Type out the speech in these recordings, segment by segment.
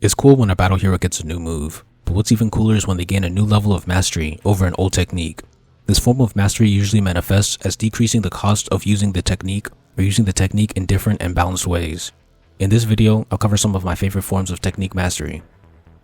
It's cool when a battle hero gets a new move, but what's even cooler is when they gain a new level of mastery over an old technique. This form of mastery usually manifests as decreasing the cost of using the technique or using the technique in different and balanced ways. In this video, I'll cover some of my favorite forms of technique mastery.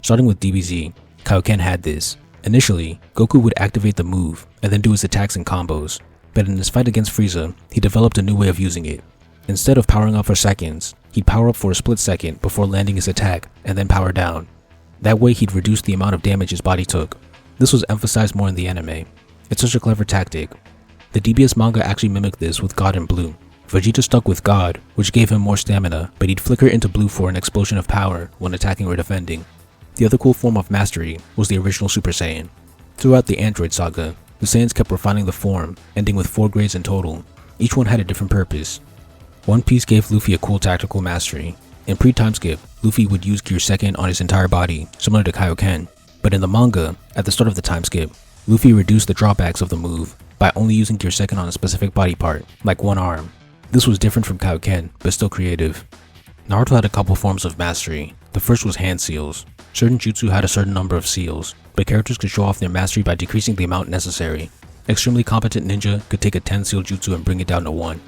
Starting with DBZ, Kaioken had this. Initially, Goku would activate the move and then do his attacks and combos, but in his fight against Frieza, he developed a new way of using it. Instead of powering up for seconds, he'd power up for a split second before landing his attack and then power down. That way he'd reduce the amount of damage his body took. This was emphasized more in the anime. It's such a clever tactic. The DBS manga actually mimicked this with God in Blue. Vegeta stuck with God, which gave him more stamina, but he'd flicker into blue for an explosion of power when attacking or defending. The other cool form of mastery was the original Super Saiyan. Throughout the Android saga, the Saiyans kept refining the form, ending with 4 grades in total. Each one had a different purpose. One Piece gave Luffy a cool tactical mastery. In pre-time skip, Luffy would use Gear Second on his entire body, similar to Kaioken. But in the manga, at the start of the time skip, Luffy reduced the drawbacks of the move by only using Gear Second on a specific body part, like one arm. This was different from Kaioken, but still creative. Naruto had a couple forms of mastery. The first was hand seals. Certain jutsu had a certain number of seals, but characters could show off their mastery by decreasing the amount necessary. Extremely competent ninja could take a 10 seal jutsu and bring it down to 1.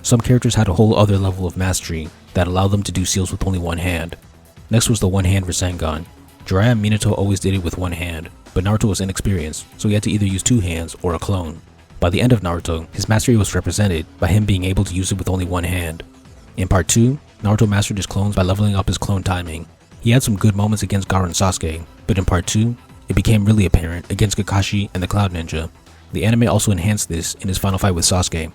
Some characters had a whole other level of mastery that allowed them to do seals with only one hand. Next was the one-hand Rasengan. Jiraiya and Minato always did it with one hand, but Naruto was inexperienced, so he had to either use 2 hands or a clone. By the end of Naruto, his mastery was represented by him being able to use it with only one hand. In part 2, Naruto mastered his clones by leveling up his clone timing. He had some good moments against Gaara and Sasuke, but in part 2, it became really apparent against Kakashi and the Cloud Ninja. The anime also enhanced this in his final fight with Sasuke.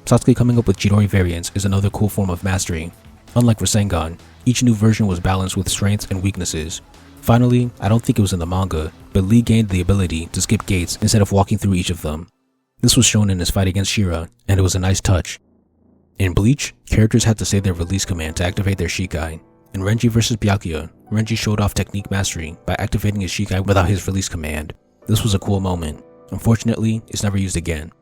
Sasuke coming up with Chidori variants is another cool form of mastery. Unlike Rasengan, each new version was balanced with strengths and weaknesses. Finally, I don't think it was in the manga, but Lee gained the ability to skip gates instead of walking through each of them. This was shown in his fight against Shira, and it was a nice touch. In Bleach, characters had to say their release command to activate their Shikai. In Renji vs Byakuya, Renji showed off technique mastery by activating his Shikai without his release command. This was a cool moment. Unfortunately, it's never used again.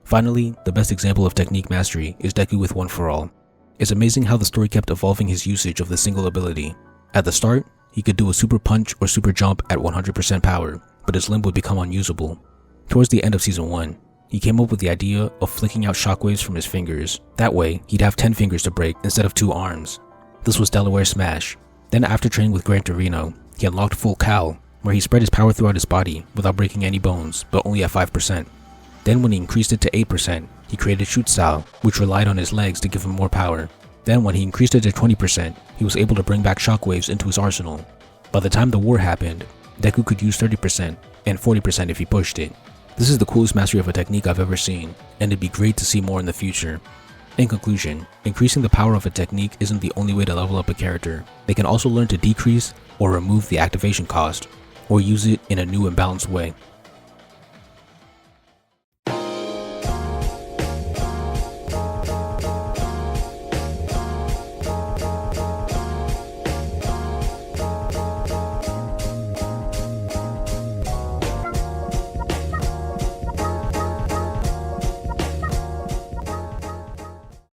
Finally, the best example of technique mastery is Deku with One For All. It's amazing how the story kept evolving his usage of the single ability. At the start, he could do a super punch or super jump at 100% power, but his limb would become unusable. Towards the end of season 1, he came up with the idea of flicking out shockwaves from his fingers. That way, he'd have 10 fingers to break instead of 2 arms. This was Delaware Smash. Then after training with Gran Torino, he unlocked Full Cow, where he spread his power throughout his body without breaking any bones, but only at 5%. Then when he increased it to 8%, he created Shoot Style, which relied on his legs to give him more power. Then when he increased it to 20%, he was able to bring back shockwaves into his arsenal. By the time the war happened, Deku could use 30% and 40% if he pushed it. This is the coolest mastery of a technique I've ever seen, and it'd be great to see more in the future. In conclusion, increasing the power of a technique isn't the only way to level up a character. They can also learn to decrease or remove the activation cost, or use it in a new and balanced way.